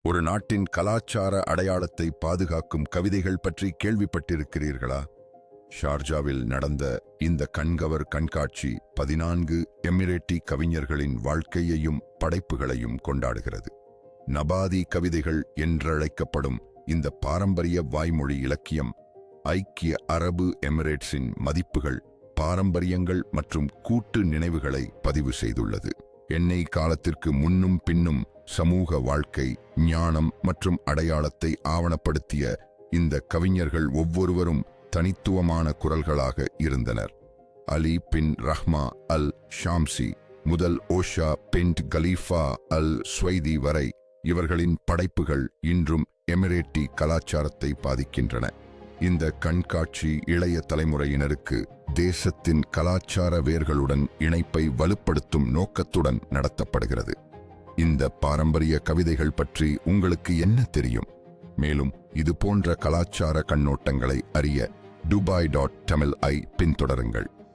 ஒரு நாட்டின் கலாச்சார அடையாளத்தை பாதுகாக்கும் கவிதைகள் பற்றி கேள்விப்பட்டிருக்கிறீர்களா? ஷார்ஜாவில் நடந்த இந்த கண்கவர் கண்காட்சி 14 எமிரேட்டி கவிஞர்களின் வாழ்க்கையையும் படைப்புகளையும் கொண்டாடுகிறது. நபாதி கவிதைகள் என்றழைக்கப்படும் இந்த பாரம்பரிய வாய்மொழி இலக்கியம் ஐக்கிய அரபு எமிரேட்ஸின் மதிப்புகள், பாரம்பரியங்கள் மற்றும் கூட்டு நினைவுகளை பதிவு செய்துள்ளது. எண்ணெய் காலத்திற்கு முன்னும் பின்னும் சமூக வாழ்க்கை, ஞானம் மற்றும் அடையாளத்தை ஆவணப்படுத்திய இந்த கவிஞர்கள் ஒவ்வொருவரும் தனித்துவமான குரல்களாக இருந்தனர். அலி பின் ரஹ்மா அல் ஷாம்சி முதல் ஓஷா பின் கலீஃபா அல் ஸ்வைதி வரை இவர்களின் படைப்புகள் இன்றும் எமிரேட்டி கலாச்சாரத்தை பாதிக்கின்றன. இந்த கண்காட்சி இளைய தலைமுறையினருக்கு தேசத்தின் கலாச்சார வேர்களுடன் இணைப்பை வலுப்படுத்தும் நோக்கத்துடன் நடத்தப்படுகிறது. இந்த பாரம்பரிய கவிதைகள் பற்றி உங்களுக்கு என்ன தெரியும்? மேலும் இது போன்ற கலாச்சார கண்ணோட்டங்களை அறிய dubai.tamil ஐ பின்தொடருங்கள்.